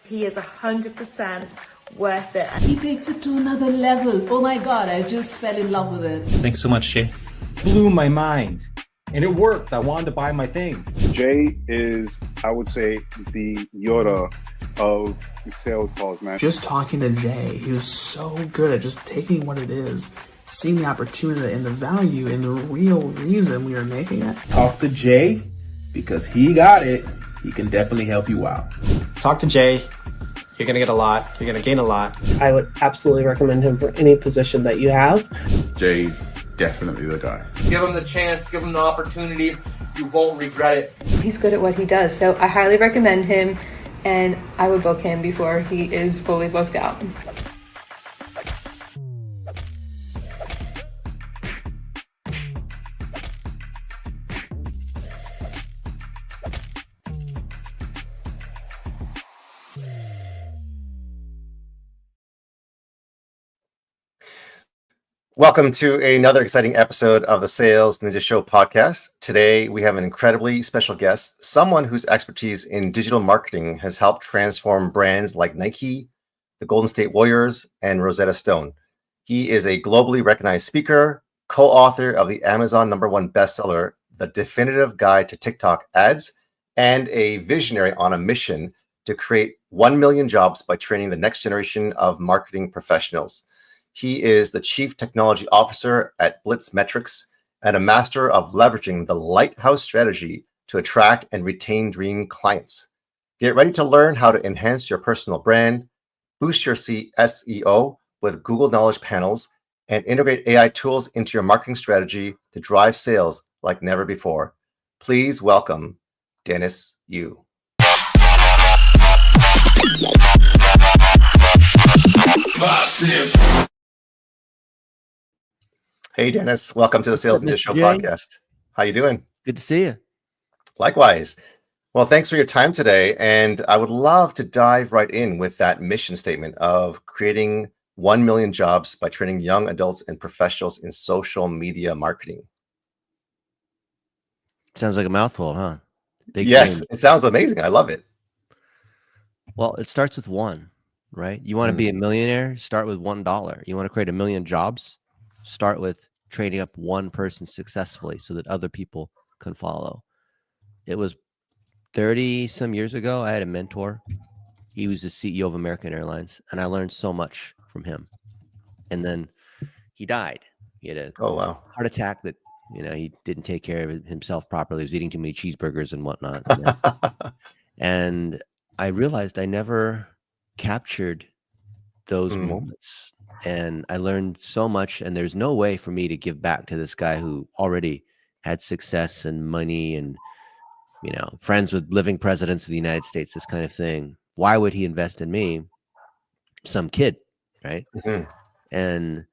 He is 100% worth it. He takes it to another level. Oh my God, I just fell in love with it. Thanks so much, Jay. Blew my mind. And it worked. I wanted to buy my thing. Jay is, I would say, the Yoda of the sales calls, man. Just talking to Jay, he was so good at just taking what it is, seeing the opportunity and the value and the real reason we are making it. Talk to Jay, because he got it. He can definitely help you out. Talk to Jay. You're going to get a lot. You're going to gain a lot. I would absolutely recommend him for any position that you have. Jay's definitely the guy. Give him the chance, give him the opportunity. You won't regret it. He's good at what he does, so I highly recommend him, and I would book him before he is fully booked out. Welcome to another exciting episode of the Sales Ninja Show podcast. Today, we have an incredibly special guest, someone whose expertise in digital marketing has helped transform brands like Nike, the Golden State Warriors, and Rosetta Stone. He is a globally recognized speaker, co-author of the Amazon #1 bestseller, The Definitive Guide to TikTok Ads, and a visionary on a mission to create 1 million jobs by training the next generation of marketing professionals. He is the Chief Technology Officer at Blitz Metrics and a master of leveraging the Lighthouse strategy to attract and retain dream clients. Get ready to learn how to enhance your personal brand, boost your SEO with Google Knowledge Panels, and integrate AI tools into your marketing strategy to drive sales like never before. Please welcome Dennis Yu. Hey, Dennis. Welcome to the Sales Ninja Show podcast. How you doing? Good to see you. Likewise. Well, thanks for your time today. And I would love to dive right in with that mission statement of creating 1 million jobs by training young adults and professionals in social media marketing. Sounds like a mouthful, huh? Yes, it sounds amazing. I love it. Well, it starts with one, right? You want to be a millionaire? Start with $1. You want to create 1 million jobs? Start with training up one person successfully so that other people can follow. It was 30 some years ago. I had a mentor. He was the CEO of American Airlines, and I learned so much from him. And then he died. He had a heart attack that, he didn't take care of himself properly. He was eating too many cheeseburgers and whatnot. And I realized I never captured those moments. And I learned so much, and there's no way for me to give back to this guy who already had success and money and, friends with living presidents of the United States, this kind of thing. Why would he invest in me? Some kid, right? And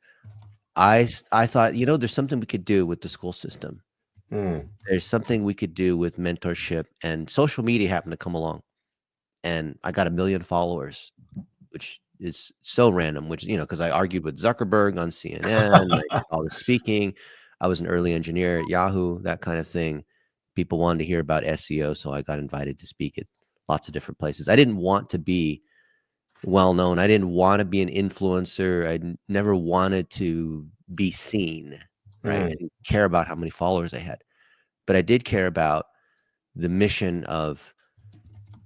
I thought, there's something we could do with the school system. There's something we could do with mentorship, and social media happened to come along. And I got 1 million followers, which is so random, because I argued with Zuckerberg on CNN, I did all the speaking. I was an early engineer at Yahoo, that kind of thing. People wanted to hear about SEO, so I got invited to speak at lots of different places. I didn't want to be well-known. I didn't want to be an influencer. I never wanted to be seen, right? I didn't care about how many followers I had. But I did care about the mission of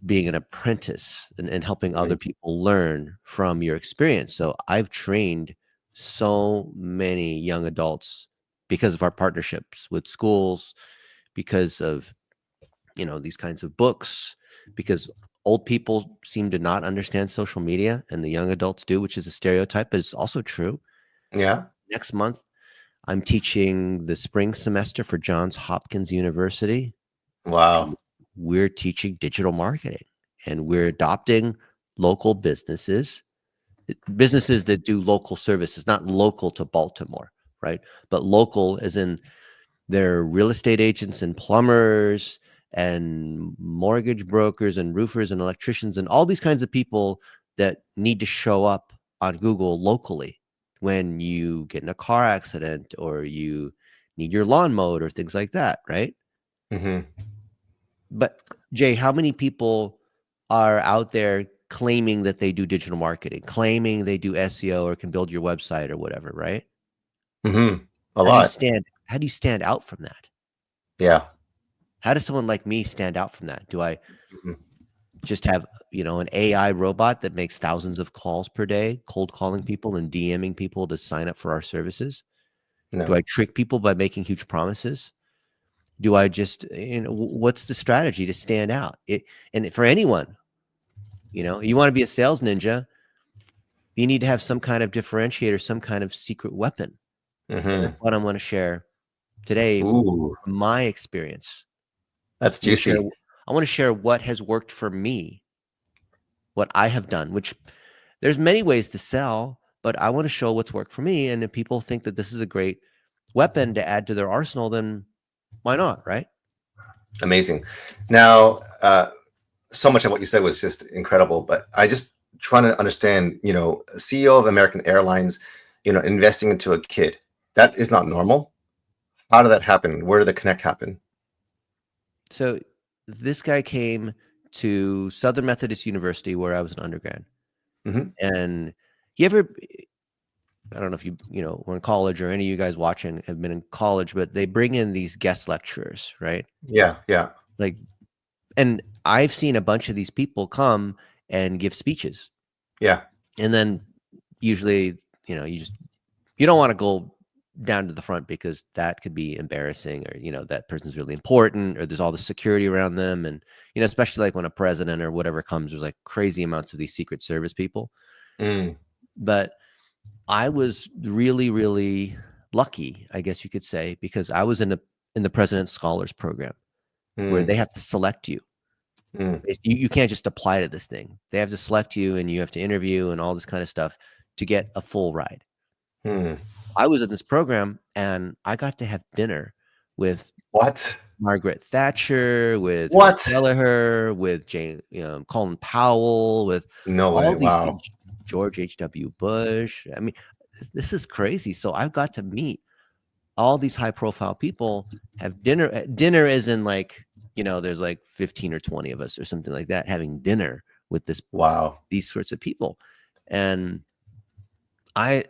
being an apprentice and helping other people learn from your experience. So I've trained so many young adults because of our partnerships with schools, because of, these kinds of books, because old people seem to not understand social media and the young adults do, which is a stereotype, but it's also true. Yeah. Next month, I'm teaching the spring semester for Johns Hopkins University. Wow. We're teaching digital marketing, and we're adopting local businesses that do local services, not local to Baltimore, right? But local as in they're real estate agents and plumbers and mortgage brokers and roofers and electricians and all these kinds of people that need to show up on Google locally when you get in a car accident or you need your lawn mowed or things like that, right? But Jay, how many people are out there claiming that they do digital marketing, claiming they do SEO or can build your website or whatever, right? Mm-hmm. A How do you lot. how do you stand out from that? Yeah. How does someone like me stand out from that? Do I Mhm. just have, an AI robot that makes thousands of calls per day, cold calling people and DMing people to sign up for our services? No. Do I trick people by making huge promises? Do I just, what's the strategy to stand out? And for anyone, you want to be a sales ninja, you need to have some kind of differentiator, some kind of secret weapon. And Mm-hmm. that's what I want to share today. Ooh, From my experience. that's juicy. I want to share what has worked for me, what I have done, which there's many ways to sell, but I want to show what's worked for me. And if people think that this is a great weapon to add to their arsenal, then why not, right? Amazing. Now, so much of what you said was just incredible, but I just trying to understand, CEO of American Airlines, investing into a kid. That is not normal. How did that happen? Where did the connect happen? So this guy came to Southern Methodist University where I was an undergrad. Mm-hmm. And I don't know if you were in college or any of you guys watching have been in college, but they bring in these guest lecturers, right? Yeah. Yeah. And I've seen a bunch of these people come and give speeches. Yeah. And then usually, you don't want to go down to the front because that could be embarrassing, or, that person's really important, or there's all the security around them. And, especially like when a president or whatever comes, there's like crazy amounts of these Secret Service people. Mm. But I was really, really lucky, I guess you could say, because I was in the President's Scholars Program where they have to select you. You can't just apply to this thing. They have to select you and you have to interview and all this kind of stuff to get a full ride. I was in this program and I got to have dinner with Margaret Thatcher, with Kelleher, with Colin Powell, with all these things, George H.W. Bush. I mean, this is crazy. So I've got to meet all these high profile people, have dinner. Dinner is in like, there's like 15 or 20 of us or something like that having dinner with these sorts of people. And I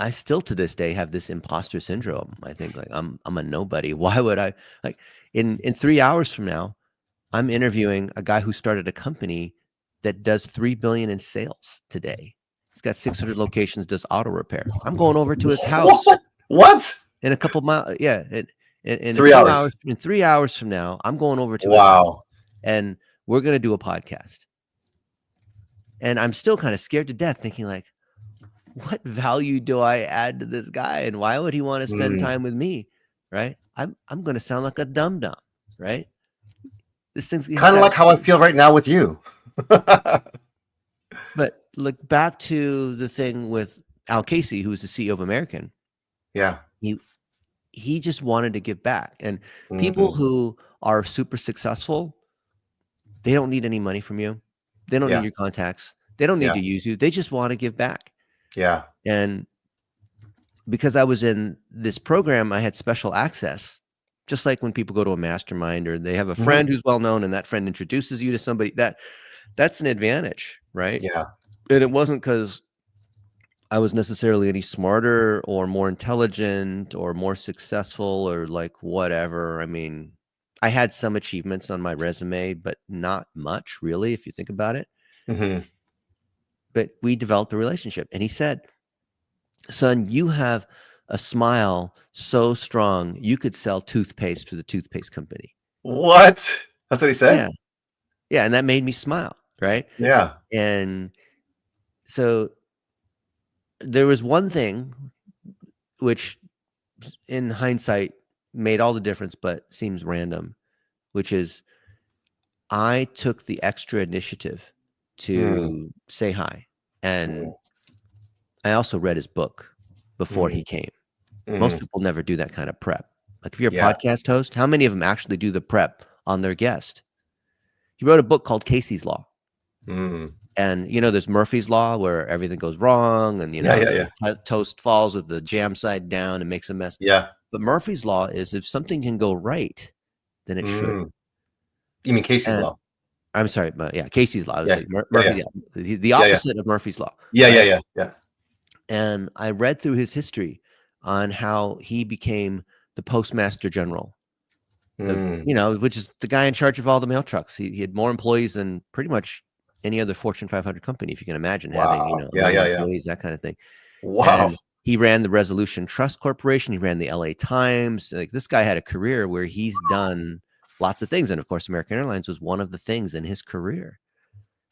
still to this day have this imposter syndrome. I think like I'm a nobody. Why would I in 3 hours from now, I'm interviewing a guy who started a company that does 3 billion in sales today. He's got 600 locations, does auto repair. I'm going over to his house. What? In a couple miles. Yeah. In 3 hours. In 3 hours from now, I'm going over to his Wow. house and we're going to do a podcast. And I'm still kind of scared to death thinking like, what value do I add to this guy? And why would he want to spend time with me? Right. I'm going to sound like a dum-dum, right? This thing's kind of like how I feel right now with you. But look back to the thing with Al Casey, who was the CEO of American. Yeah. He just wanted to give back. And people who are super successful, they don't need any money from you. They don't need your contacts. They don't need to use you. They just want to give back. Yeah. And because I was in this program, I had special access. Just like when people go to a mastermind or they have a friend who's well known and that friend introduces you to somebody, that's an advantage, right? Yeah. And it wasn't because I was necessarily any smarter or more intelligent or more successful or like whatever. I mean, I had some achievements on my resume, but not much really, if you think about it. But we developed a relationship and he said, son, you have a smile so strong, you could sell toothpaste to the toothpaste company. What? That's what he said? Yeah. Yeah. And that made me smile. Right. Yeah. And so there was one thing which in hindsight made all the difference, but seems random, which is I took the extra initiative to say hi. And I also read his book before he came. Most people never do that kind of prep. Like if you're a podcast host, how many of them actually do the prep on their guest? He wrote a book called Casey's Law. And there's Murphy's Law where everything goes wrong and toast falls with the jam side down and makes a mess. Yeah. But Murphy's Law is if something can go right, then it should. You mean Casey's Law? I'm sorry, Casey's law. It was Yeah. like Murphy, the opposite of Murphy's law. Yeah. And I read through his history on how he became the postmaster general, which is the guy in charge of all the mail trucks. He had more employees than pretty much any other Fortune 500 company, if you can imagine having, a million employees, that kind of thing. Wow. And he ran the Resolution Trust Corporation. He ran the LA Times. Like, this guy had a career where he's done lots of things. And of course, American Airlines was one of the things in his career.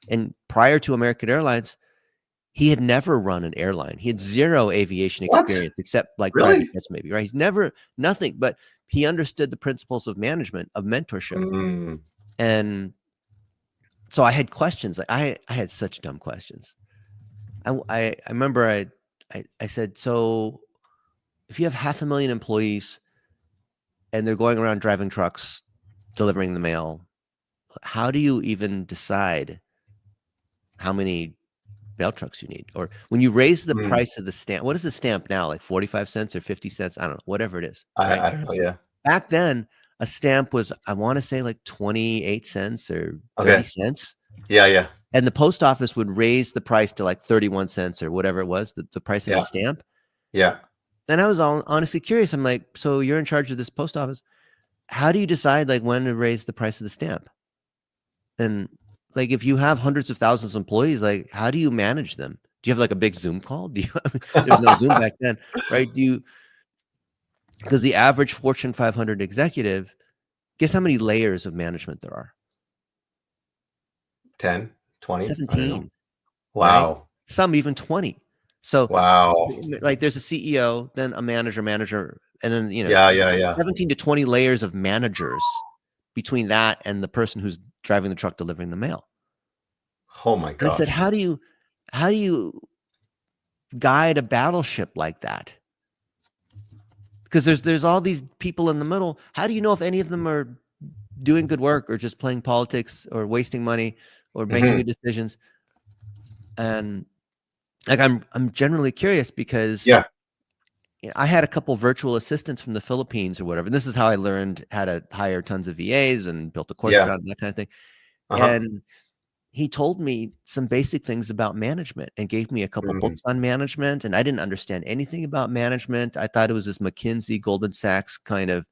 And prior to American Airlines, he had never run an airline. He had zero aviation experience, except like private jets, maybe, right? He's nothing, but he understood the principles of management, of mentorship. And so I had questions. Like, I had such dumb questions. I remember I said, so if you have 500,000 employees and they're going around driving trucks, delivering the mail, how do you even decide how many mail trucks you need? Or when you raise the price of the stamp, what is the stamp now? Like 45 cents or 50 cents? I don't know, whatever it is. Right? I don't know. Yeah. Back then, a stamp was, I want to say, like 28 cents or 30 cents. Yeah. And the post office would raise the price to like 31 cents or whatever it was, the price of the stamp. Yeah. And I was honestly curious. I'm like, so you're in charge of this post office. How do you decide like when to raise the price of the stamp? And like, if you have hundreds of thousands of employees, like, how do you manage them? Do you have like a big Zoom call? There's no Zoom back then, right? Because the average Fortune 500 executive, guess how many layers of management there are? 10, 20, 17. Wow. Right? Some even 20. So wow. Like, there's a CEO, then a manager, and then, 17 to 20 layers of managers between that and the person who's driving the truck delivering the mail. Oh my God. And I said, how do you guide a battleship like that? Because there's all these people in the middle. How do you know if any of them are doing good work or just playing politics or wasting money or making good decisions? And like, I'm generally curious because I had a couple virtual assistants from the Philippines or whatever. And this is how I learned how to hire tons of VAs and built a course around that kind of thing. And he told me some basic things about management and gave me a couple books on management. And I didn't understand anything about management. I thought it was this McKinsey, Goldman Sachs kind of,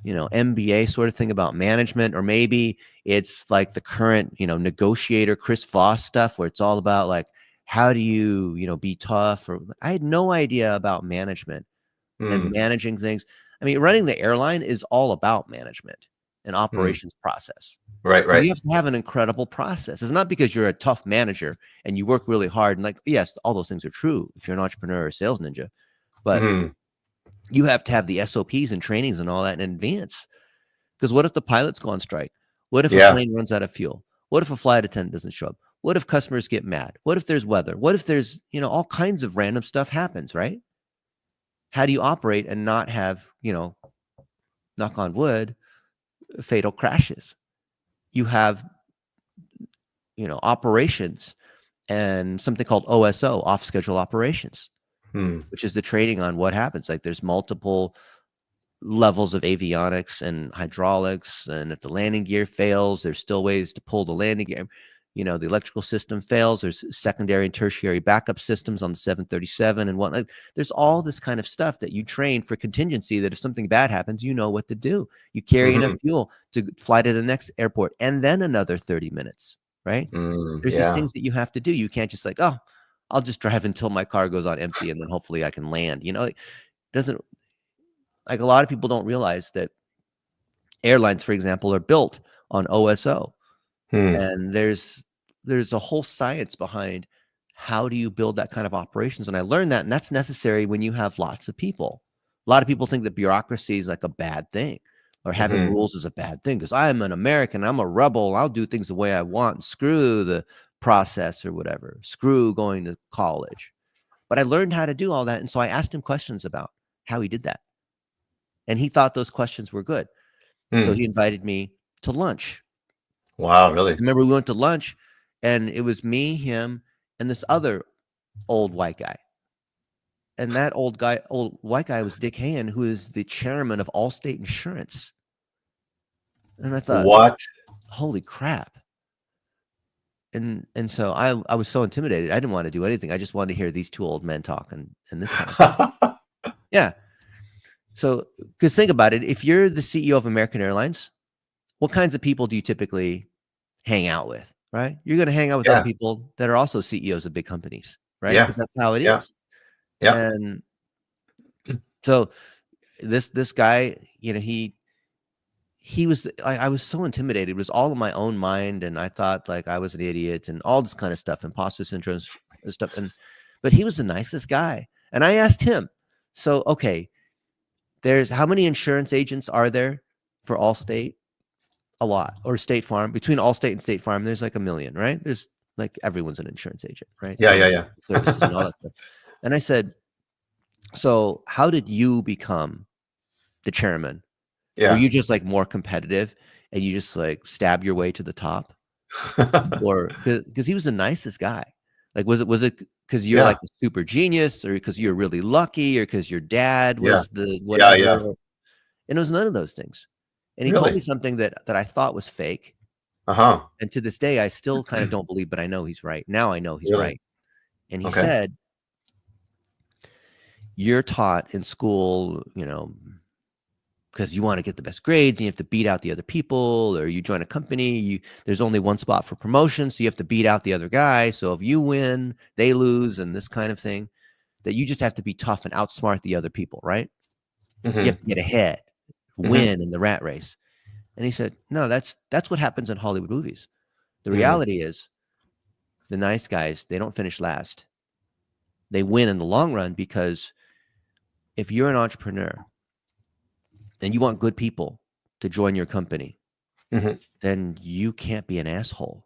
MBA sort of thing about management, or maybe it's like the current, negotiator Chris Voss stuff where it's all about like, how do you, be tough? Or I had no idea about management and managing things. I mean, running the airline is all about management and operations process. Right. You have to have an incredible process. It's not because you're a tough manager and you work really hard. And like, yes, all those things are true if you're an entrepreneur or a sales ninja, but you have to have the SOPs and trainings and all that in advance. Because what if the pilots go on strike? What if a plane runs out of fuel? What if a flight attendant doesn't show up? What if customers get mad? What if there's weather? What if there's, all kinds of random stuff happens, right? How do you operate and not have, knock on wood, fatal crashes? You have, operations and something called OSO, off schedule operations, which is the training on what happens. Like, there's multiple levels of avionics and hydraulics. And if the landing gear fails, there's still ways to pull the landing gear. The electrical system fails. There's secondary and tertiary backup systems on the 737 and whatnot. There's all this kind of stuff that you train for contingency, that if something bad happens, you know what to do. You carry enough fuel to fly to the next airport and then another 30 minutes, right? There's these things that you have to do. You can't just like, oh, I'll just drive until my car goes on empty and then hopefully I can land. It doesn't, like, a lot of people don't realize that airlines, for example, are built on OSO. And there's a whole science behind how do you build that kind of operations. And I learned that, and that's necessary when you have lots of people. A lot of people think that bureaucracy is like a bad thing, or having rules is a bad thing because I'm an American, I'm a rebel, I'll do things the way I want, and screw the process or whatever, screw going to college. But I learned how to do all that. And so I asked him questions about how he did that. And he thought those questions were good. So he invited me to lunch. Wow, really? I remember we went to lunch, and it was me, him, and this other old white guy. And that old white guy was Dick Hayen, who is the chairman of Allstate Insurance. And I thought, what? Holy crap. and so I was so intimidated. I didn't want to do anything. I just wanted to hear these two old men talk and this kind of stuff. Yeah. So, because think about it, if you're the CEO of American Airlines, what kinds of people do you typically hang out with, right? You're going to hang out with other people that are also CEOs of big companies, right? Because that's how it is. Yeah. And so this guy, you know, he was, I was so intimidated. It was all in my own mind, and I thought like I was an idiot and all this kind of stuff, imposter syndrome and stuff. But he was the nicest guy. And I asked him, so, okay, there's how many insurance agents are there for Allstate? A lot. Or State Farm. Between Allstate and State Farm, there's like 1 million, right? There's like everyone's an insurance agent, right? Yeah. Services and all that stuff. And I said, so how did you become the chairman? Were you just like more competitive and you just like stab your way to the top? Or because he was the nicest guy. Like, was it because you're like a super genius, or because you're really lucky, or because your dad was the whatever? Yeah. And it was none of those things. And he Really? told me something that I thought was fake. And to this day, I still kind of don't believe, but I know he's right. Now I know he's right. And he said, you're taught in school, you know, because you want to get the best grades and you have to beat out the other people, or you join a company, there's only one spot for promotion, so you have to beat out the other guy. So if you win, they lose, and this kind of thing, that you just have to be tough and outsmart the other people, right? You have to get ahead, win in the rat race. And he said, no, that's what happens in Hollywood movies. The reality is the nice guys, they don't finish last. They win in the long run, because if you're an entrepreneur and you want good people to join your company, then you can't be an asshole.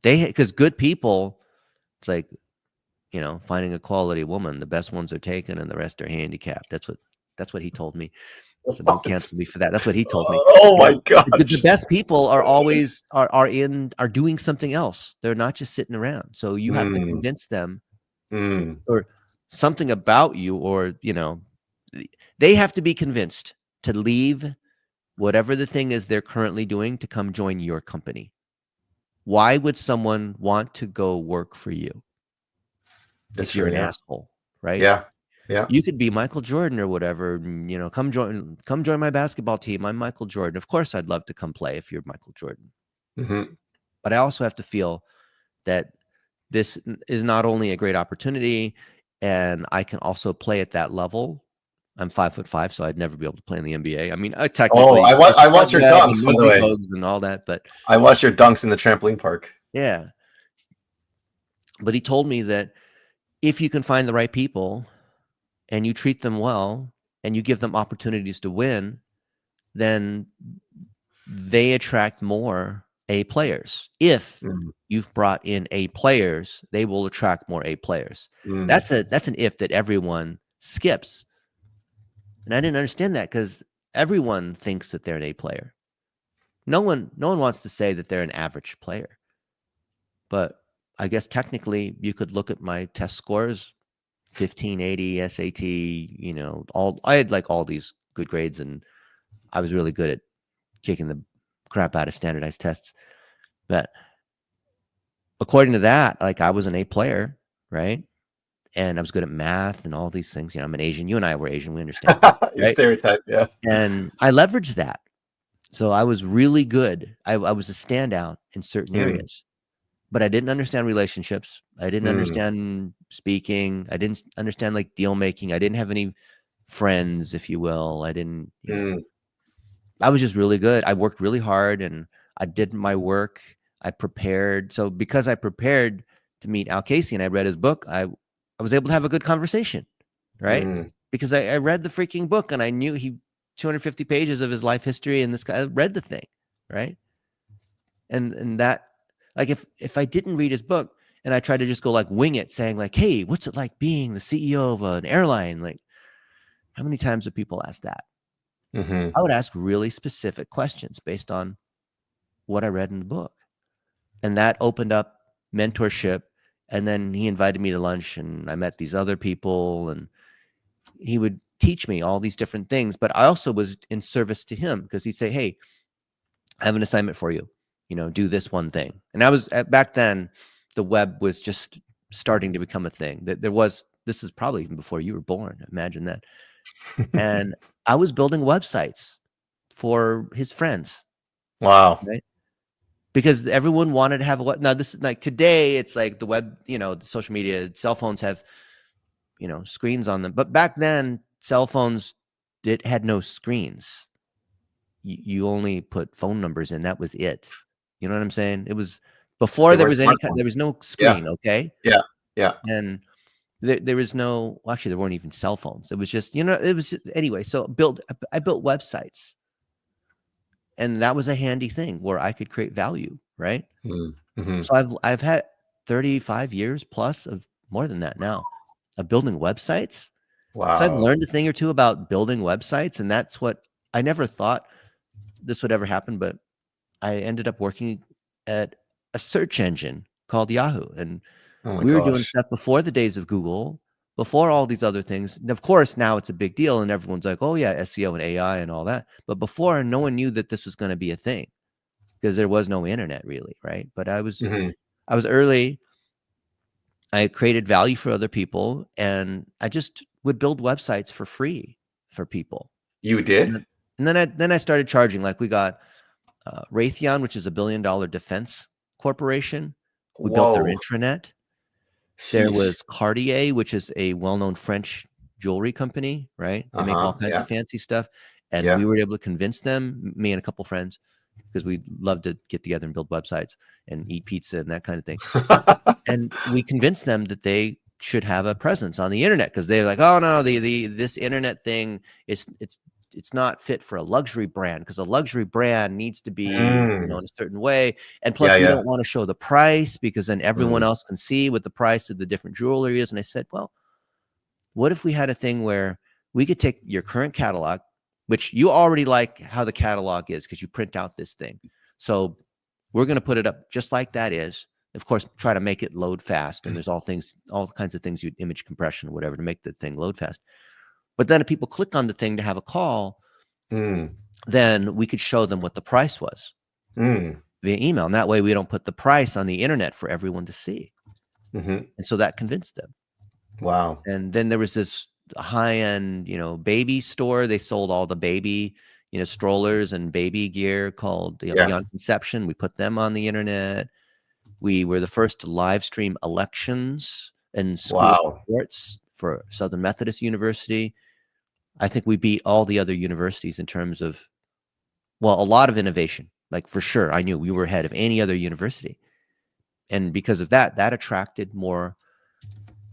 Because good people, it's like, you know, finding a quality woman, the best ones are taken and the rest are handicapped. That's what he told me. So don't cancel me for that. That's what he told me. Oh my God. The best people are always are doing something else. They're not just sitting around. So you have to convince them or something about you, or, you know, they have to be convinced to leave whatever the thing is they're currently doing to come join your company. Why would someone want to go work for you if you're an asshole, right? Yeah. You could be Michael Jordan or whatever, you know, come join my basketball team. I'm Michael Jordan. Of course, I'd love to come play if you're Michael Jordan. But I also have to feel that this is not only a great opportunity, and I can also play at that level. I'm 5'5", so I'd never be able to play in the NBA. I mean, I technically. I watch your dunks, by the way, and all that, but I watch your dunks in the trampoline park. Yeah, but he told me that if you can find the right people and you treat them well and you give them opportunities to win, then they attract more A players. If you've brought in A players, they will attract more A players. That's an if that everyone skips. And I didn't understand that, because everyone thinks that they're an A player. No one wants to say that they're an average player. But I guess technically you could look at my test scores, 1580 SAT, you know, I had like all these good grades, and I was really good at kicking the crap out of standardized tests. But according to that, like, I was an A player, right? And I was good at math and all these things. You know, I'm an Asian. You and I were Asian. We understand. Your stereotype, yeah. And I leveraged that. So I was really good. I was a standout in certain areas. But I didn't understand relationships. I didn't understand speaking. I didn't understand like deal making. I didn't have any friends, if you will. I didn't. You know, I was just really good. I worked really hard, and I did my work. I prepared. So because I prepared to meet Al Casey and I read his book, I was able to have a good conversation, right? Because I read the freaking book, and I knew 250 pages of his life history, and this guy, I read the thing, right? And that, like, if I didn't read his book and I tried to just go like wing it, saying like, hey, what's it like being the CEO of an airline? Like, how many times have people asked that? I would ask really specific questions based on what I read in the book. And that opened up mentorship. And then he invited me to lunch, and I met these other people, and he would teach me all these different things. But I also was in service to him, because he'd say, hey, I have an assignment for you. do this one thing. And I was back then, the web was just starting to become a thing. That this is probably even before you were born. Imagine that. And I was building websites for his friends. Wow. Right? Because everyone wanted to have a web. Now this is like today, it's like the web, the social media, cell phones have, screens on them. But back then, cell phones had no screens. You only put phone numbers in. That was it. You know what I'm saying? It was before there was no screen. Yeah. Okay. Yeah. Yeah. And there was no, well, actually there weren't even cell phones. It was just, anyway. So I built websites, and that was a handy thing where I could create value. Right. Mm-hmm. So I've had 35 years plus of more than that now of building websites. Wow. So I've learned a thing or two about building websites, and that's what I never thought this would ever happen, but I ended up working at a search engine called Yahoo. And we were doing stuff before the days of Google, before all these other things. And of course, now it's a big deal and everyone's like, oh yeah, SEO and AI and all that. But before, no one knew that this was going to be a thing because there was no internet really, right? But I was early. I created value for other people, and I just would build websites for free for people. You did? And then I started charging. Like we got Raytheon, which is $1 billion defense corporation. We built their intranet. There was Cartier, which is a well-known French jewelry company, right? They make all kinds of fancy stuff. And we were able to convince them, me and a couple friends, because we love to get together and build websites and eat pizza and that kind of thing. And we convinced them that they should have a presence on the internet, because they're like, oh no, this internet thing it's not fit for a luxury brand, because a luxury brand needs to be in a certain way. And plus we don't want to show the price, because then everyone else can see what the price of the different jewelry is. And I said, well, what if we had a thing where we could take your current catalog, which you already like how the catalog is because you print out this thing. So we're going to put it up just like that is. Of course, try to make it load fast. And there's all kinds of things, image compression, whatever, to make the thing load fast. But then if people click on the thing to have a call, then we could show them what the price was via email. And that way we don't put the price on the internet for everyone to see. And so that convinced them. Wow. And then there was this high-end, baby store. They sold all the baby, strollers and baby gear called Beyond Conception. We put them on the internet. We were the first to live stream elections and school sports for Southern Methodist University. I think we beat all the other universities in terms of, well, a lot of innovation. Like for sure, I knew we were ahead of any other university. And because of that, that attracted more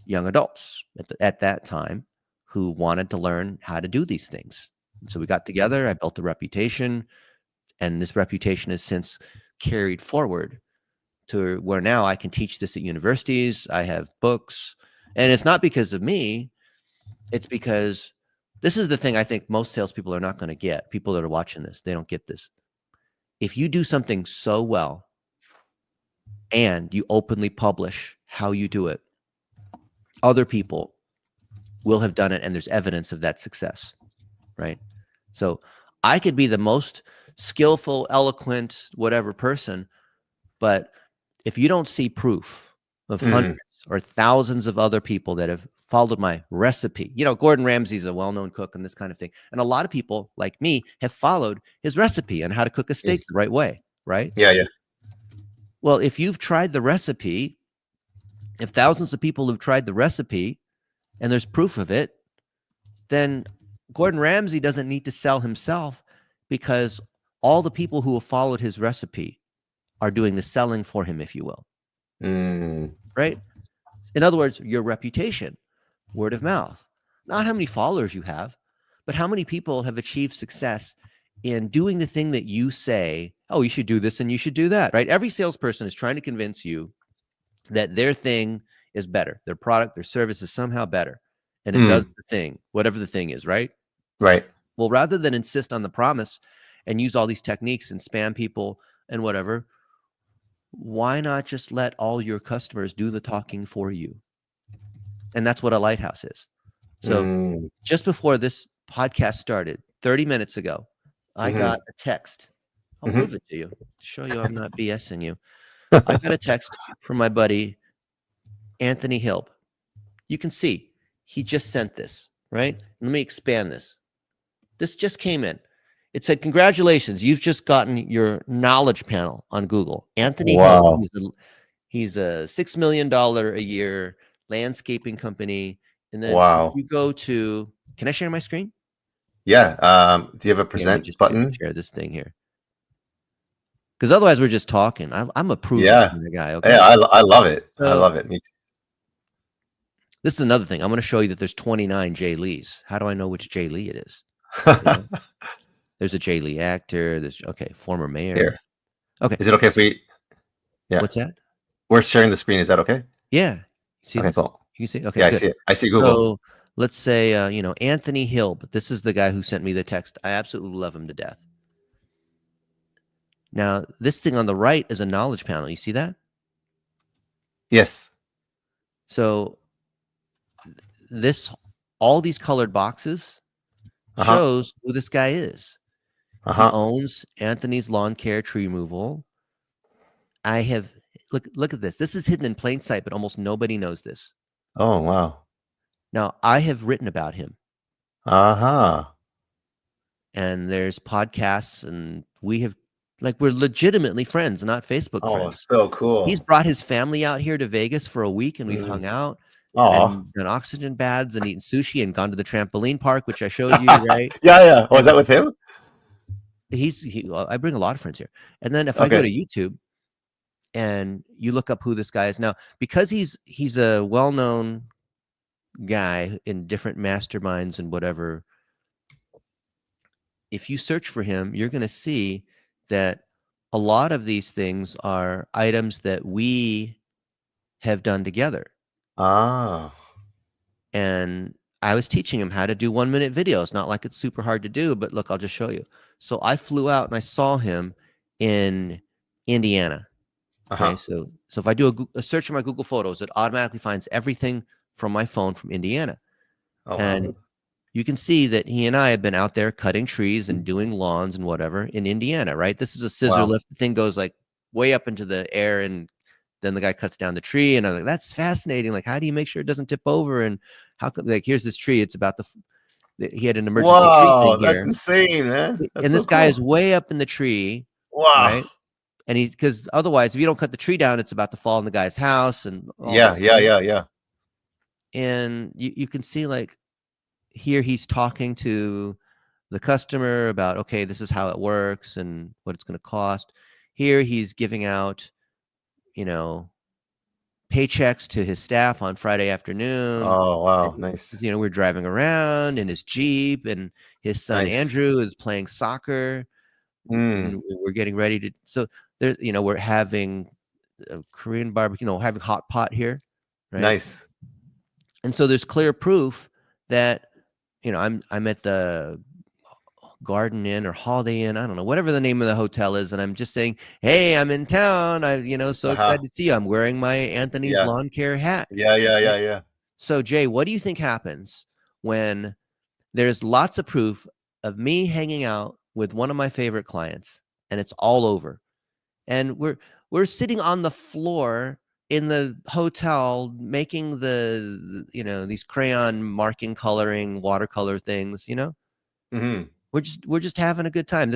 young adults at that time who wanted to learn how to do these things. And so we got together, I built a reputation, and this reputation has since carried forward to where now I can teach this at universities. I have books, and it's not because of me. It's because this is the thing I think most salespeople are not going to get. People that are watching this, they don't get this. If you do something so well and you openly publish how you do it, other people will have done it, and there's evidence of that success, right? So I could be the most skillful, eloquent, whatever person, but if you don't see proof of hundreds or thousands of other people that have followed my recipe, Gordon Ramsay's a well-known cook and this kind of thing. And a lot of people like me have followed his recipe on how to cook a steak the right way, right? Yeah, yeah. Well, if you've tried the recipe, if thousands of people have tried the recipe and there's proof of it, then Gordon Ramsay doesn't need to sell himself, because all the people who have followed his recipe are doing the selling for him, if you will. Right? In other words, your reputation, word of mouth, not how many followers you have, but how many people have achieved success in doing the thing that you say, oh, you should do this and you should do that, right? Every salesperson is trying to convince you that their thing is better. Their product, their service is somehow better. And it does the thing, whatever the thing is, right? Right. Well, rather than insist on the promise and use all these techniques and spam people and whatever, why not just let all your customers do the talking for you? And that's what a lighthouse is. So just before this podcast started, 30 minutes ago, I got a text I'll prove it to you. Show you I'm not BSing you. I got a text from my buddy Anthony Hilb. You can see he just sent this, right? Let me expand this. This just came in. It said, "Congratulations, you've just gotten your knowledge panel on Google." Anthony Hilb, he's a $6 million a year landscaping company. And then you go to, can I share my screen? Yeah. Do you have a present button? Share this thing here. Because otherwise we're just talking. I'm a proof kind of guy. Okay. Yeah, I love it. I love it. Me too. This is another thing. I'm going to show you that there's 29 Jay Lees. How do I know which Jay Lee it is? You know? There's a Jay Lee actor. There's former mayor. Here. Okay. Is it okay if we? Yeah. What's that? We're sharing the screen. Is that okay? Yeah. See okay, this? cool. You see? Okay. Yeah, good. I see it. I see Google. So let's say Anthony Hilb. This is the guy who sent me the text. I absolutely love him to death. Now, this thing on the right is a knowledge panel. You see that? Yes. So all these colored boxes shows who this guy is. He owns Anthony's Lawn Care Tree Removal. I have look at this. This is hidden in plain sight, but almost nobody knows this. Oh, wow. Now, I have written about him. And there's podcasts, and we're legitimately friends, not Facebook friends. Oh, so cool. He's brought his family out here to Vegas for a week, and we've hung out and done oxygen baths and eaten sushi and gone to the trampoline park, which I showed you, right? Yeah. Oh, is that with him? I bring a lot of friends here. And then if I go to YouTube and you look up who this guy is now, because he's a well-known guy in different masterminds and whatever, if you search for him, you're going to see that a lot of these things are items that we have done together. And I was teaching him how to do 1-minute videos. Not like it's super hard to do, but look, I'll just show you. So I flew out and I saw him in Indiana. Okay, so if I do a search in my Google Photos, it automatically finds everything from my phone from Indiana. And you can see that he and I have been out there cutting trees and doing lawns and whatever in Indiana, right? This is a scissor lift. The thing goes like way up into the air, and then the guy cuts down the tree. And I was like, that's fascinating. Like, how do you make sure it doesn't tip over? And how come, like, here's this tree. It's about he had an emergency tree thing here. That's insane, man. That's and this guy is way up in the tree. Wow. Right? And because otherwise, if you don't cut the tree down, it's about to fall on the guy's house. And yeah. And you can see, like, here he's talking to the customer about, okay, this is how it works and what it's going to cost. Here he's giving out, paychecks to his staff on Friday afternoon. Oh, wow. Nice. We're driving around in his Jeep, and his son Andrew is playing soccer. And we're getting ready to, so there, we're having a Korean barbecue, having hot pot here. Right? Nice. And so there's clear proof that, I'm at the Garden Inn or Holiday Inn, I don't know, whatever the name of the hotel is, and I'm just saying, hey, I'm in town. So excited to see you. I'm wearing my Anthony's Lawn Care hat. Yeah. So Jay, what do you think happens when there's lots of proof of me hanging out with one of my favorite clients, and it's all over, and we're sitting on the floor in the hotel making these crayon marking, coloring, watercolor things, we're just having a good time.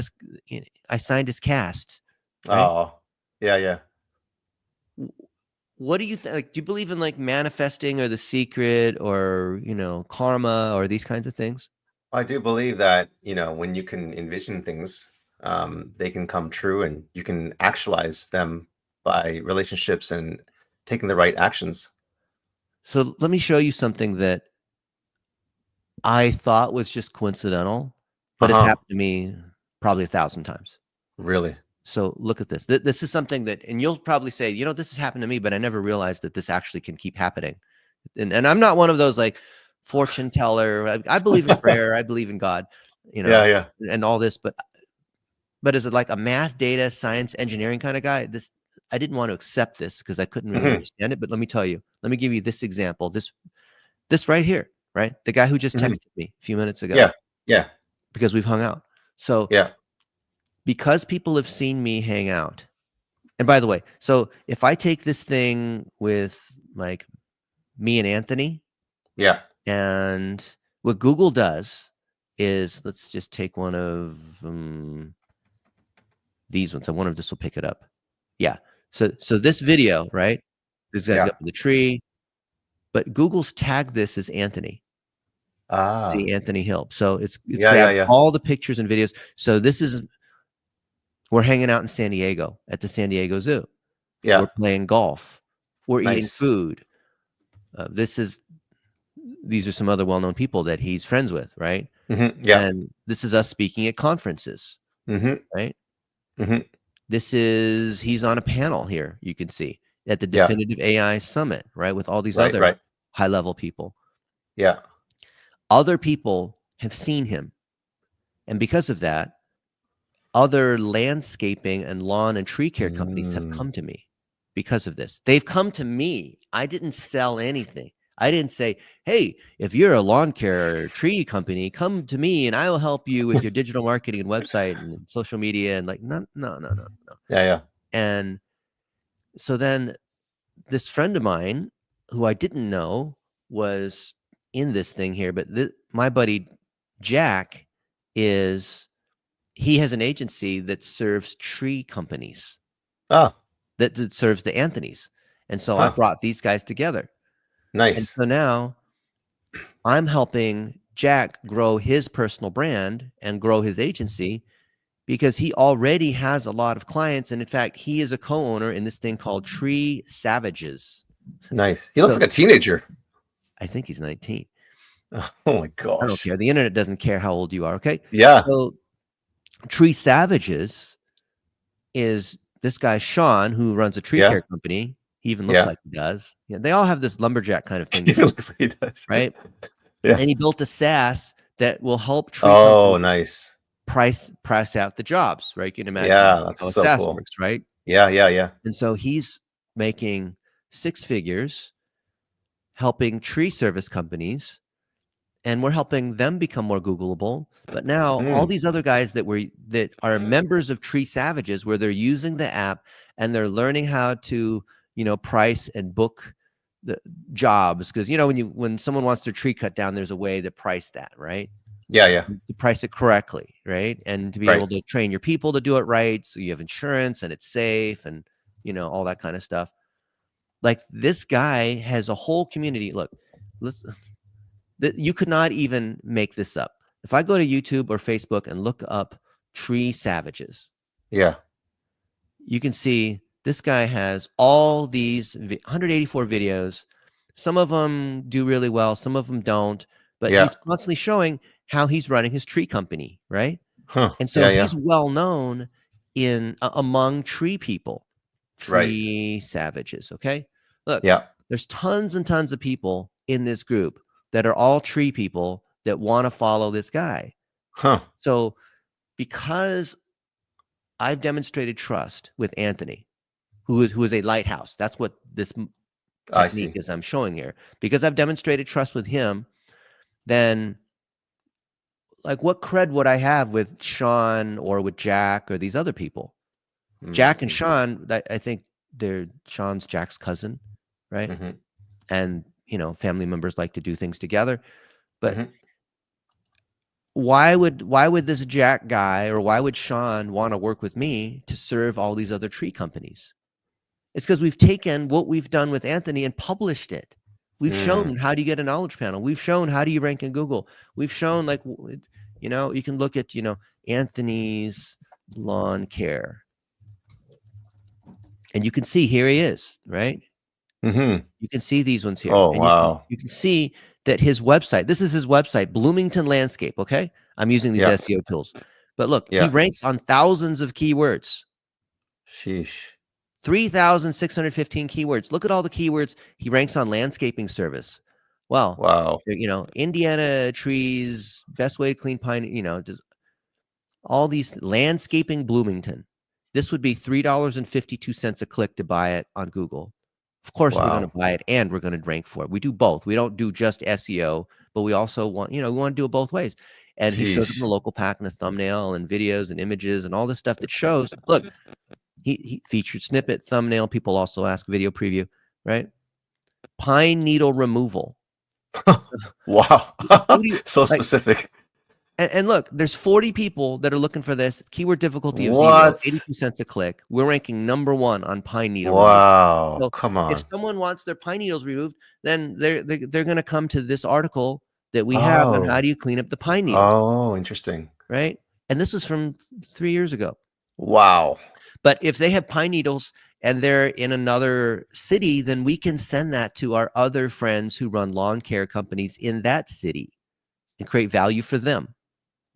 I signed his cast. Right? Oh, yeah. What do you think? Like, do you believe in like manifesting or The Secret or, karma or these kinds of things? I do believe that, when you can envision things, they can come true, and you can actualize them by relationships and taking the right actions. So let me show you something that I thought was just coincidental, but it's happened to me probably 1,000 times. Really? So look at this. This is something that, and you'll probably say, this has happened to me, but I never realized that this actually can keep happening. And I'm not one of those like fortune teller. I believe in prayer. I believe in God, and all this, but is it like a math, data, science, engineering kind of guy? I didn't want to accept this because I couldn't really understand it. But let me tell you, let me give you this example. This right here, right? The guy who just texted me a few minutes ago. Yeah. Because we've hung out. So because people have seen me hang out. And by the way, so if I take this thing with like me and Anthony, Yeah. and what Google does is, let's just take one of these ones. I wonder if this will pick it up. Yeah. So this video, right? This guy's up in the tree, but Google's tagged this as Anthony. See, Anthony Hill. So it's grabbed all the pictures and videos. So this is, we're hanging out in San Diego at the San Diego Zoo. Yeah. We're playing golf. We're eating food. These are some other well-known people that he's friends with, right? Yeah. And this is us speaking at conferences, right? This is, he's on a panel here, you can see, at the Definitive AI Summit, right? With all these other high-level people. Yeah. Other people have seen him. And because of that, other landscaping and lawn and tree care companies have come to me because of this. They've come to me. I didn't sell anything. I didn't say, hey, if you're a lawn care tree company, come to me and I will help you with your digital marketing and website and social media. And like, no. Yeah. And so then this friend of mine who I didn't know was in this thing here, but my buddy Jack he has an agency that serves tree companies. That serves the Anthonys. And so I brought these guys together. Nice. And so now I'm helping Jack grow his personal brand and grow his agency because he already has a lot of clients. And in fact, he is a co-owner in this thing called Tree Savages. Nice. He looks like a teenager. I think he's 19. Oh my gosh. I don't care. The internet doesn't care how old you are. Okay. Yeah. So Tree Savages is this guy, Sean, who runs a tree care company. He even looks like he does. Yeah. They all have this lumberjack kind of thing. He looks like he does. Right. Yeah. And he built a SaaS that will help tree nice. price out the jobs, right? You can imagine that's how a so SaaS cool. works, right? Yeah. And so he's making 6 figures helping tree service companies, and we're helping them become more Googleable. But now all these other guys that are members of Tree Savages, where they're using the app and they're learning how to, price and book the jobs, because when someone wants their tree cut down, there's a way to price that, right? Yeah. To price it correctly, right? And to be able to train your people to do it right, so you have insurance and it's safe, and all that kind of stuff. Like, this guy has a whole community. Look, you could not even make this up. If I go to YouTube or Facebook and look up Tree Savages, you can see this guy has all these 184 videos. Some of them do really well, some of them don't, but he's constantly showing how he's running his tree company, right? And so he's well known among tree people, Tree Savages. Okay, look, there's tons and tons of people in this group that are all tree people that want to follow this guy. So because I've demonstrated trust with Anthony, who is a lighthouse, that's what this technique is I'm showing here. Because I've demonstrated trust with him, then like, what cred would I have with Sean or with Jack or these other people? Jack and Sean, I think Sean's Jack's cousin, right? And family members like to do things together. But why would this Jack guy, or why would Sean want to work with me to serve all these other tree companies? It's because we've taken what we've done with Anthony and published it. We've shown how do you get a knowledge panel. We've shown how do you rank in Google. We've shown, like, you can look at, Anthony's lawn care. And you can see here he is, right? You can see these ones here. Oh, and wow. You can see that his website, this is his website, Bloomington Landscape. Okay. I'm using these SEO tools, but look, he ranks on thousands of keywords. Sheesh. 3,615 keywords. Look at all the keywords. He ranks on landscaping service. Well, wow. Indiana trees, best way to clean pine, just all these landscaping Bloomington. This would be $3.52 a click to buy it on Google. Of course, we're going to buy it and we're going to rank for it. We do both. We don't do just SEO, but we also want, we want to do it both ways. And he shows up in Sheesh. the local pack and a thumbnail and videos and images and all this stuff that shows, look, he featured snippet, thumbnail. People also ask video preview, right? Pine needle removal. Wow. So like, specific. And look, there's 40 people that are looking for this. Keyword difficulty of 0, What? 82 cents a click. We're ranking #1 on pine needle Wow. removal. So come on. if someone wants their pine needles removed, then they're going to come to this article that we have on how do you clean up the pine needles. Oh, interesting. Right? And this is from 3 years ago. Wow. But if they have pine needles and they're in another city, then we can send that to our other friends who run lawn care companies in that city and create value for them.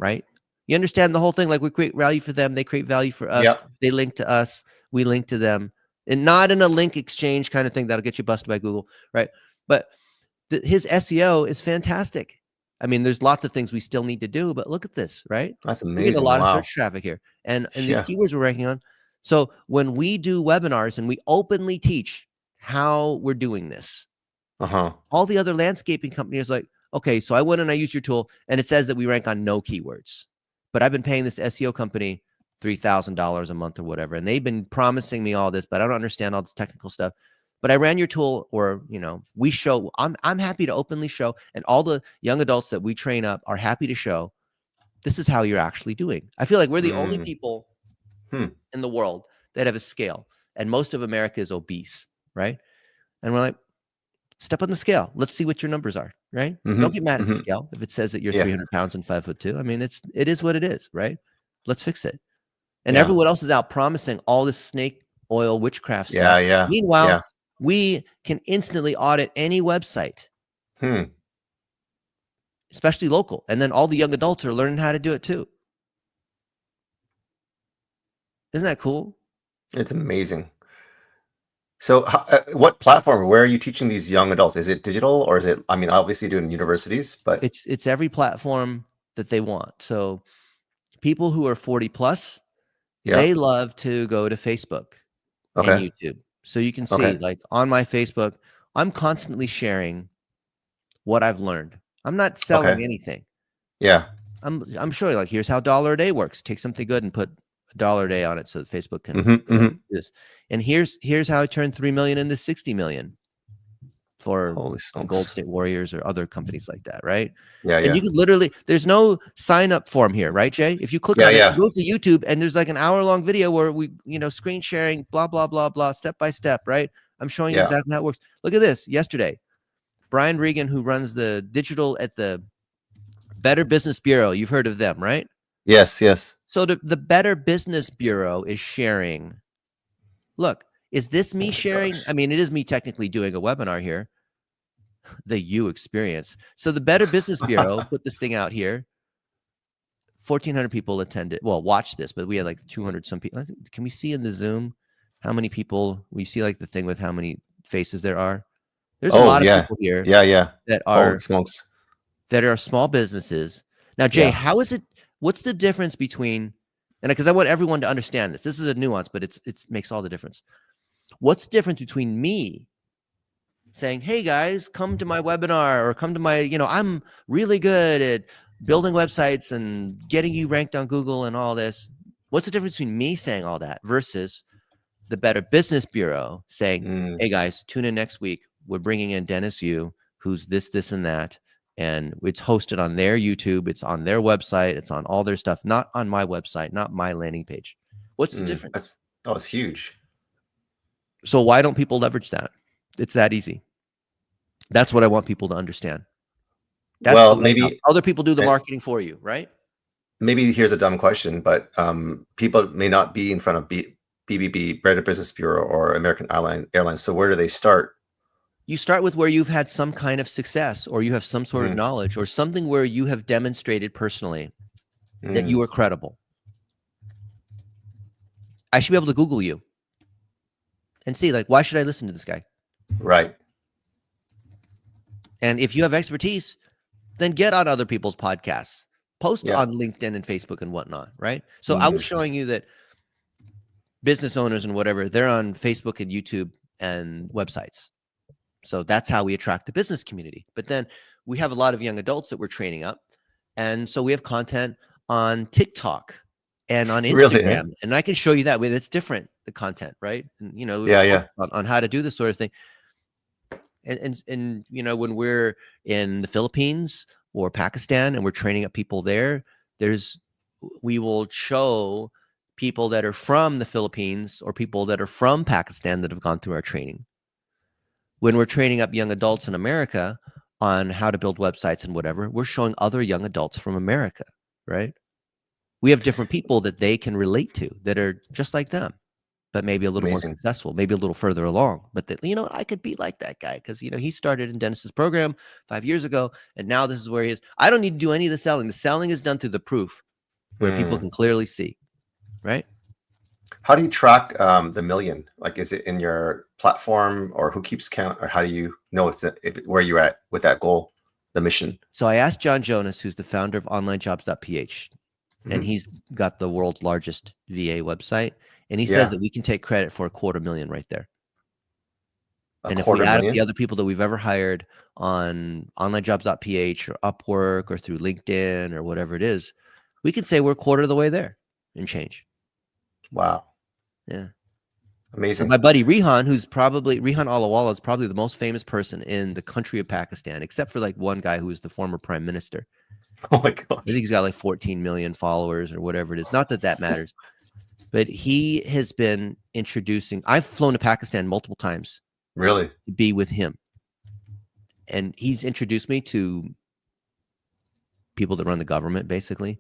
Right? You understand the whole thing? Like we create value for them. They create value for us. Yep. They link to us. We link to them, and not in a link exchange kind of thing that'll get you busted by Google. Right? But his SEO is fantastic. I mean, there's lots of things we still need to do, but look at this, right? That's amazing. We get a lot wow. of search traffic here, and these Yeah. keywords we're ranking on. So when we do webinars and we openly teach how we're doing this, all the other landscaping companies are like, okay, so I went and I used your tool and it says that we rank on no keywords, but I've been paying this SEO company $3,000 a month or whatever. And they've been promising me all this, but I don't understand all this technical stuff. But I ran your tool, or, you know, we show, I'm happy to openly show, and all the young adults that we train up are happy to show, this is how you're actually doing. I feel like we're the only people in the world that have a scale, and most of America is obese, right? And we're like, step on the scale. Let's see what your numbers are, right? Don't get mad at the scale if it says that you're 300 pounds and 5'2". I mean, it is what it is, right? Let's fix it. And everyone else is out promising all this snake oil witchcraft stuff. Meanwhile, we can instantly audit any website, especially local. And then all the young adults are learning how to do it too. Isn't that cool? It's amazing. So what platform, where are you teaching these young adults? Is it digital, or is it, I mean, obviously doing universities, but it's every platform that they want. So people who are 40 plus, they love to go to Facebook and YouTube. So you can see like on my Facebook, I'm constantly sharing what I've learned. I'm not selling anything. I'm showing, like, here's how $1 a day works. Take something good and put $1 a day on it so that Facebook can do this. And here's how I turned 3 million into 60 million for the Gold State Warriors or other companies like that, right? And you could literally, there's no sign up form here, right, Jay? If you click on it, it goes to YouTube, and there's like an hour-long video where we, you know, screen sharing, blah, blah, blah, blah, step by step, right? I'm showing you exactly how it works. Look at this. Yesterday, Brian Regan, who runs the digital at the Better Business Bureau, you've heard of them, right? Yes. So the Better Business Bureau is sharing. Look, is this me sharing? I mean, it is me technically doing a webinar here. The you experience. So the Better Business Bureau put this thing out here. 1,400 people attended. Well, watch this, but we had like 200 some people. Can we see in the Zoom how many people? We see like the thing with how many faces there are. There's a lot of people here. That are that are small businesses. Now, Jay, how is it? What's the difference between, and because I want everyone to understand this. This is a nuance, but it makes all the difference. What's the difference between me saying, hey guys, come to my webinar, or come to my, you know, I'm really good at building websites and getting you ranked on Google and all this. What's the difference between me saying all that versus the Better Business Bureau saying, hey guys, tune in next week. We're bringing in Dennis Yu, who's this, and that. And it's hosted on their YouTube. It's on their website. It's on all their stuff, not on my website, not my landing page. What's the difference? It's huge. So why don't people leverage that? It's that easy. That's what I want people to understand. That's maybe other people do the marketing for you, right? Maybe here's a dumb question, but people may not be in front of BBB, Better Business Bureau, or American Airlines. So where do they start? You start with where you've had some kind of success, or you have some sort of knowledge, or something where you have demonstrated personally that you are credible. I should be able to Google you and see, like, why should I listen to this guy? Right. And if you have expertise, then get on other people's podcasts, post on LinkedIn and Facebook and whatnot, right? So I was showing you that business owners and whatever, they're on Facebook and YouTube and websites. So that's how we attract the business community. But then we have a lot of young adults that we're training up, And so we have content on TikTok and on Instagram, Really, eh? and I can show you that. It's different, the content, right? And, you know, Yeah. on how to do this sort of thing. And you know, when we're in the Philippines or Pakistan and we're training up people there, we will show people that are from the Philippines or people that are from Pakistan that have gone through our training. When we're training up young adults in America on how to build websites and whatever, we're showing other young adults from America, right? We have different people that they can relate to that are just like them, but maybe a little more successful, maybe a little further along. But that, you know, I could be like that guy because, you know, he started in Dennis's program 5 years ago, and now this is where he is. I don't need to do any of the selling. The selling is done through the proof where people can clearly see, right? How do you track the million? Like, is it in your platform, or who keeps count, or how do you know where you're at with that goal, the mission? So I asked John Jonas, who's the founder of onlinejobs.ph, and he's got the world's largest VA website, and he says that we can take credit for $250,000 right there. And if we add up the other people that we've ever hired on onlinejobs.ph or Upwork or through LinkedIn or whatever it is, we can say we're a quarter of the way there and change. Wow. Yeah. Amazing. So my buddy Rehan Alawala is probably the most famous person in the country of Pakistan, except for like one guy who is the former prime minister. Oh my gosh. I think he's got like 14 million followers or whatever it is. Not that that matters, but he has been introducing. I've flown to Pakistan multiple times. Really? To be with him. And he's introduced me to people that run the government, basically,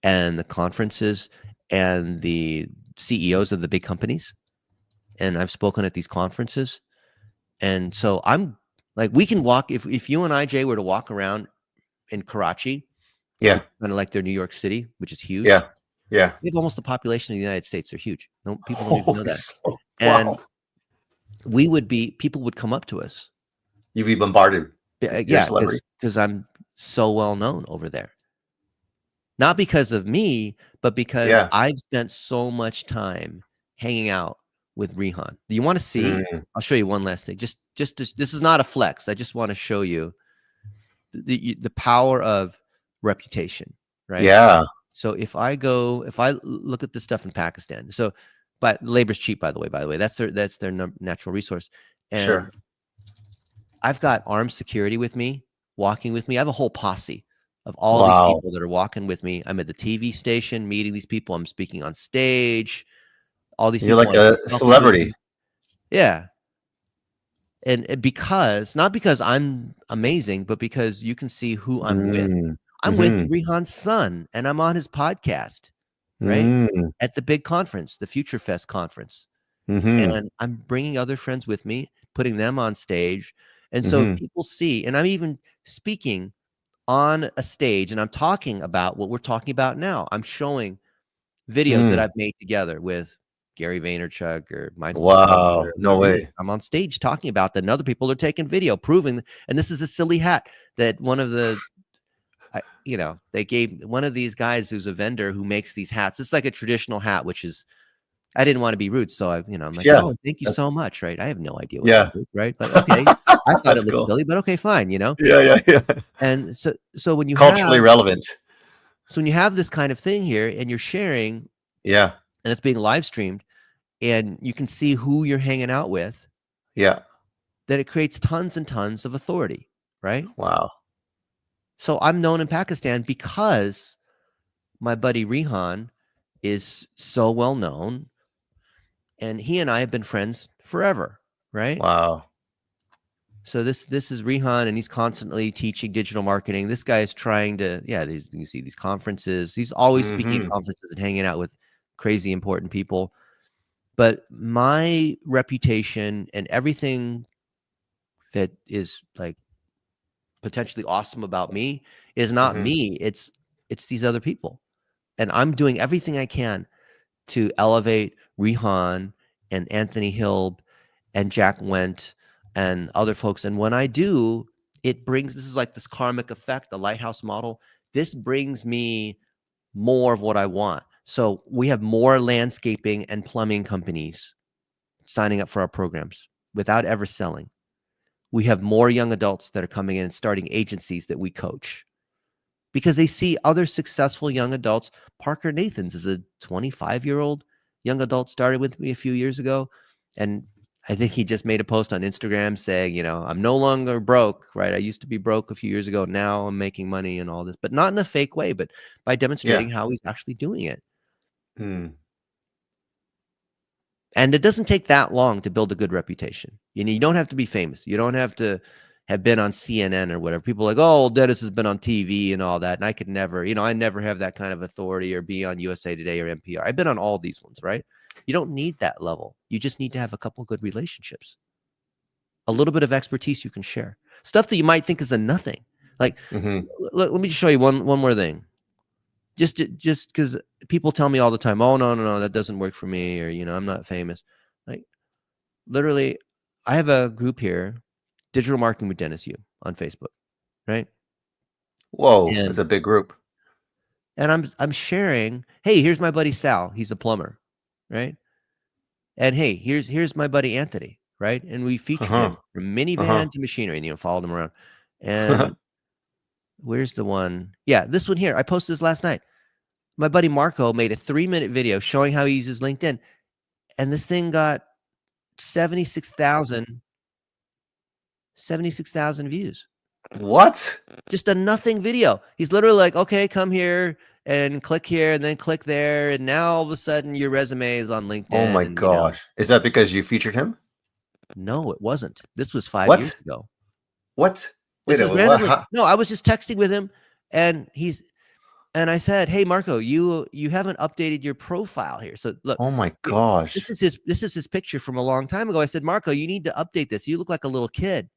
and the conferences and the CEOs of the big companies. And I've spoken at these conferences. And so I'm like, we can walk, if you and I, Jay, were to walk around in Karachi, kind of like their New York City, which is huge. Yeah. We have almost the population of the United States. They're huge. No, people don't even know that. And people would come up to us. You'd be bombarded. Yeah, because I'm so well known over there. Not because of me, but because I've spent so much time hanging out with Rehan. Do you want to see? I'll show you one last thing. Just this is not a flex. I just want to show you the power of reputation, right? Yeah. So if I look at this stuff in Pakistan, but labor's cheap, by the way, that's their natural resource. And I've got armed security with me, walking with me. I have a whole posse of all these people that are walking with me. I'm at the TV station meeting these people. I'm speaking on stage. All these You're people like a celebrity. Yeah. And not because I'm amazing, but because you can see who I'm with. I'm with Rehan's son, and I'm on his podcast, right? At the big conference, the Future Fest conference. And I'm bringing other friends with me, putting them on stage. And so if people see, and I'm even speaking on a stage, and I'm talking about what we're talking about now. I'm showing videos that I've made together with Gary Vaynerchuk or Michael. Wow. No way. I'm on stage talking about that, and other people are taking video proving. And this is a silly hat that one of the, they gave one of these guys who's a vendor who makes these hats. It's like a traditional hat, which is, I didn't want to be rude. So I'm like, oh, thank you so much. Right. I have no idea what it is, right? But okay. I thought it looked silly, but okay, fine. Yeah. And so when you culturally relevant. So when you have this kind of thing here and you're sharing, and it's being live streamed, and you can see who you're hanging out with, that it creates tons and tons of authority, right? Wow. So I'm known in Pakistan because my buddy Rehan is so well known, and he and I have been friends forever, right? Wow. So this is Rehan, and he's constantly teaching digital marketing. This guy is trying to, you see these conferences. He's always speaking at conferences and hanging out with crazy important people. But my reputation and everything that is like potentially awesome about me is not me. It's these other people. And I'm doing everything I can to elevate Rehan and Anthony Hilb and Jack Wendt and other folks. And when I do, this is like this karmic effect, the lighthouse model. This brings me more of what I want. So we have more landscaping and plumbing companies signing up for our programs without ever selling. We have more young adults that are coming in and starting agencies that we coach. because they see other successful young adults. Parker Nathans is a 25-year-old young adult, started with me a few years ago. And I think he just made a post on Instagram saying, you know, I'm no longer broke, right? I used to be broke a few years ago. Now I'm making money and all this, but not in a fake way, but by demonstrating how he's actually doing it. Hmm. And it doesn't take that long to build a good reputation. You know, you don't have to be famous. You don't have to have been on CNN or whatever. People are like, oh, Dennis has been on TV and all that. And I could never, you know, I never have that kind of authority or be on USA Today or NPR. I've been on all these ones, right? You don't need that level. You just need to have a couple good relationships, a little bit of expertise you can share, stuff that you might think is a nothing. Like, let me just show you one more thing. Just because people tell me all the time, oh, no, that doesn't work for me, or, you know, I'm not famous. Like, literally, I have a group here, Digital Marketing with Dennis Yu on Facebook, right? Whoa, it's a big group. And I'm sharing, hey, here's my buddy Sal. He's a plumber, right? And hey, here's my buddy Anthony, right? And we featured him from minivan to machinery, and, you know, followed him around. And where's the one? Yeah, this one here. I posted this last night. My buddy Marco made a 3-minute video showing how he uses LinkedIn, and this thing got 76,000 views. What? Just a nothing video. He's literally like, okay, come here and click here and then click there, and now all of a sudden your resume is on LinkedIn. Oh my and, gosh. you know, is that because you featured him? No, it wasn't. This was 5 years ago. What? This is randomly. No, I was just texting with him, and I said, hey, Marco, you haven't updated your profile here. So look. Oh my gosh. This is his picture from a long time ago. I said, Marco, you need to update this. You look like a little kid.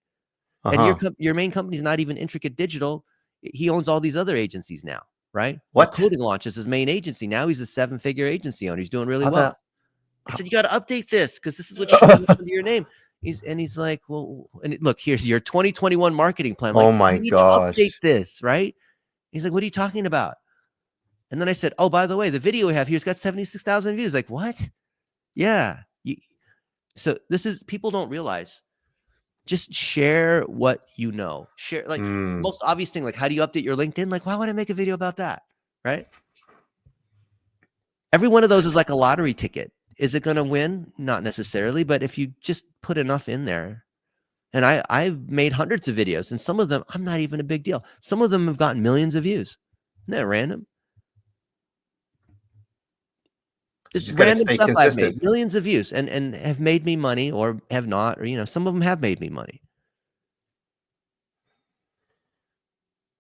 And your main company is not even Intricate Digital. He owns all these other agencies now, right? What? Coding Launch is his main agency. Now he's a 7-figure agency owner. He's doing really well. I said, you got to update this because this is what's showing up under your name. He's like, well, and look, here's your 2021 marketing plan. Like, oh my you need gosh. to update this, right? He's like, what are you talking about? And then I said, oh, by the way, the video we have here's got 76,000 views. Like, what? Yeah. So this is, people don't realize. Just share what you know. Share, like, most obvious thing, like, how do you update your LinkedIn? Like, why would I make a video about that? Right? Every one of those is like a lottery ticket. Is it going to win? Not necessarily, but if you just put enough in there. And I've made hundreds of videos, and some of them, I'm not even a big deal. Some of them have gotten millions of views. Isn't that random? Just random stuff I've made, millions of views, and have made me money or have not, or, you know, some of them have made me money.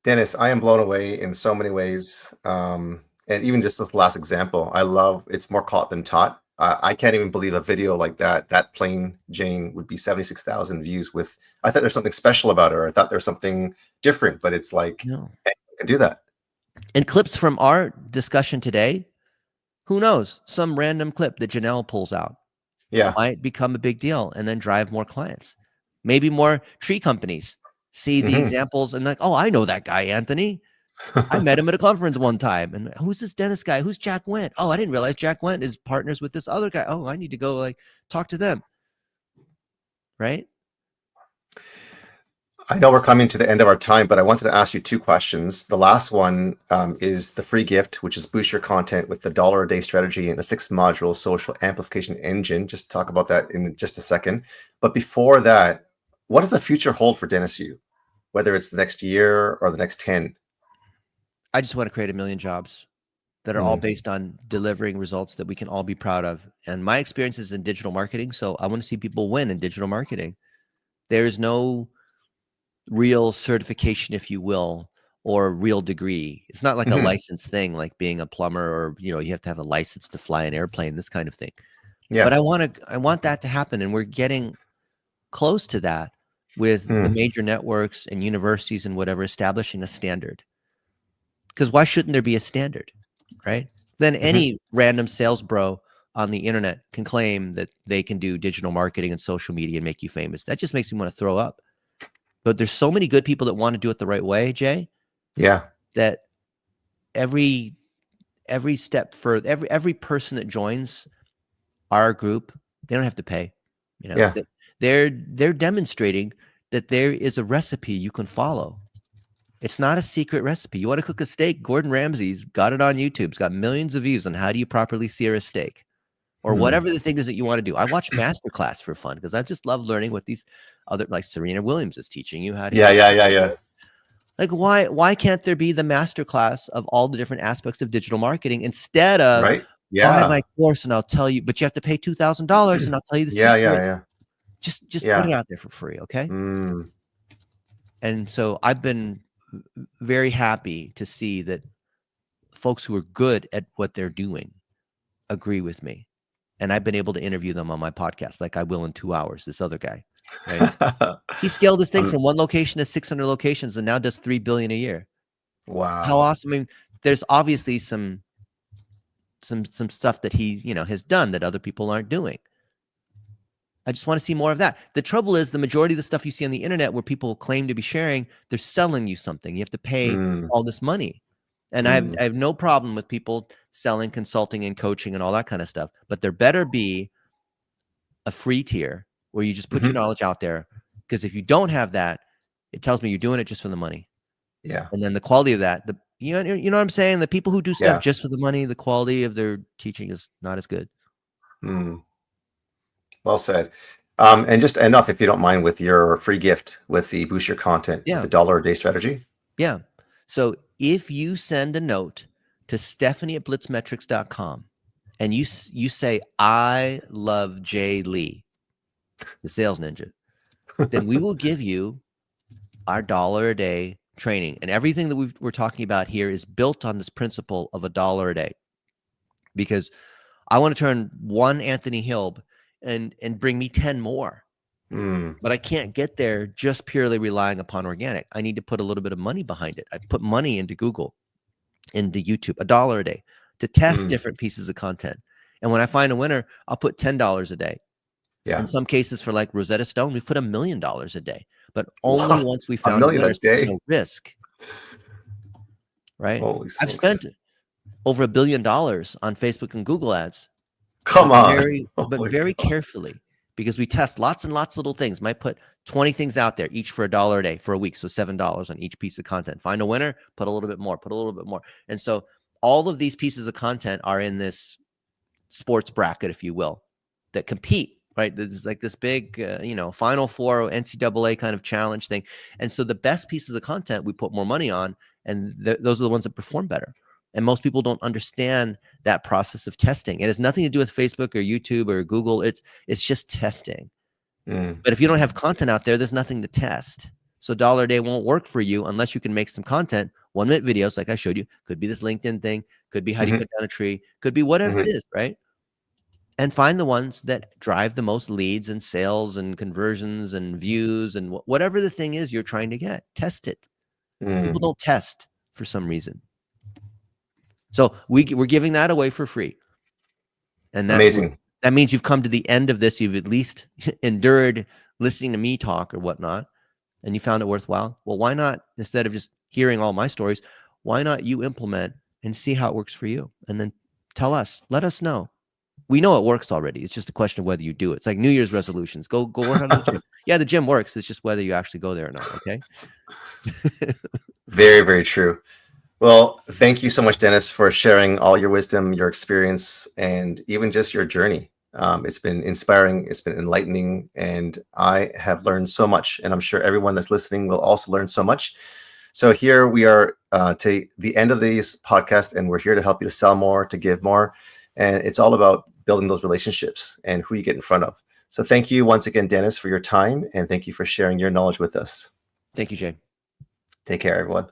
Dennis, I am blown away in so many ways. And even just this last example, I love, it's more caught than taught. I can't even believe a video like that plain Jane would be 76,000 views with, I thought there's something special about her. I thought there's something different, but it's like, no, I can do that. And clips from our discussion today, who knows? Some random clip that Janelle pulls out might become a big deal and then drive more clients. Maybe more tree companies see the examples and like, oh, I know that guy, Anthony. I met him at a conference one time. And who's this Dennis guy? Who's Jack Wendt? Oh, I didn't realize Jack Wendt is partners with this other guy. Oh, I need to go like talk to them. Right? I know we're coming to the end of our time, but I wanted to ask you 2 questions. The last one is the free gift, which is boost your content with the $1 a day strategy and a 6-module social amplification engine. Just talk about that in just a second. But before that, what does the future hold for Dennis Yu, whether it's the next year or the next 10? I just want to create 1 million jobs that are all based on delivering results that we can all be proud of. And my experience is in digital marketing. So I want to see people win in digital marketing. There is no real certification, if you will, or real degree. It's not like a license thing, like being a plumber, or, you know, you have to have a license to fly an airplane, this kind of thing. Yeah. But I want that to happen. And we're getting close to that with the major networks and universities and whatever, establishing a standard. Because why shouldn't there be a standard, right? Then any random sales bro on the internet can claim that they can do digital marketing and social media and make you famous. That just makes me want to throw up. But there's so many good people that want to do it the right way, Jay. Yeah. That every step further, every person that joins our group, they don't have to pay. You know, they're demonstrating that there is a recipe you can follow It's not a secret recipe. You want to cook a steak? Gordon Ramsay's got it on YouTube. It's got millions of views on how do you properly sear a steak, or whatever the thing is that you want to do. I watch Masterclass for fun because I just love learning what these other, like Serena Williams is teaching you how to. Yeah. Like why can't there be the masterclass of all the different aspects of digital marketing instead of buy my course and I'll tell you, but you have to pay $2,000 and I'll tell you the secret. Yeah. Just put it out there for free, okay? And so I've been very happy to see that folks who are good at what they're doing agree with me. And I've been able to interview them on my podcast like I will in 2 hours, this other guy. Right? He scaled this thing from 1 location to 600 locations and now does $3 billion a year. Wow. How awesome. I mean, there's obviously some stuff that he, has done that other people aren't doing. I just want to see more of that. The trouble is the majority of the stuff you see on the internet where people claim to be sharing, they're selling you something. You have to pay all this money. And I have no problem with people selling consulting and coaching and all that kind of stuff. But there better be a free tier where you just put your knowledge out there. Because if you don't have that, it tells me you're doing it just for the money. Yeah. And then the quality of that, you know what I'm saying? The people who do stuff just for the money, the quality of their teaching is not as good. Well said. And just end off, if you don't mind, with your free gift with the boost your content, the $1 a day strategy. Yeah. So if you send a note to Stephanie@blitzmetrics.com and you say, I love Jay Lee, the sales ninja, then we will give you our $1 a day training. And everything that we're talking about here is built on this principle of $1 a day, because I want to turn one Anthony Hilb and bring me 10 more. But I can't get there just purely relying upon organic. I need to put a little bit of money behind it. I put money into Google, into YouTube, $1 a day to test different pieces of content. And when I find a winner, I'll put $10 a day. Yeah. In some cases, for like Rosetta Stone, we put $1 million a day, but only once we found a winner, there's no risk. Right? I've spent over $1 billion on Facebook and Google ads. Come on. Very carefully, because we test lots and lots of little things. Might put 20 things out there, each for $1 a day for a week. So $7 on each piece of content. Find a winner, put a little bit more, put a little bit more. And so all of these pieces of content are in this sports bracket, if you will, that compete, right? This is like this big, Final Four NCAA kind of challenge thing. And so the best pieces of content we put more money on, and those are the ones that perform better. And most people don't understand that process of testing. It has nothing to do with Facebook or YouTube or Google. It's just testing. But if you don't have content out there, there's nothing to test. So $1 a day won't work for you unless you can make some content. 1-minute videos, like I showed you, could be this LinkedIn thing, could be how do you cut down a tree, could be whatever it is, right? And find the ones that drive the most leads and sales and conversions and views and whatever the thing is you're trying to get. Test it. People don't test for some reason. So we're giving that away for free. And amazing. That means you've come to the end of this. You've at least endured listening to me talk or whatnot, and you found it worthwhile. Well, why not, instead of just hearing all my stories, why not you implement and see how it works for you? And then let us know. We know it works already. It's just a question of whether you do it. It's like New Year's resolutions. Go work on the gym. Yeah, the gym works. It's just whether you actually go there or not. Okay. Very, very true. Well, thank you so much, Dennis, for sharing all your wisdom, your experience, and even just your journey. It's been inspiring. It's been enlightening. And I have learned so much. And I'm sure everyone that's listening will also learn so much. So here we are to the end of this podcast, and we're here to help you to sell more, to give more. And it's all about building those relationships and who you get in front of. So thank you once again, Dennis, for your time. And thank you for sharing your knowledge with us. Thank you, Jay. Take care, everyone.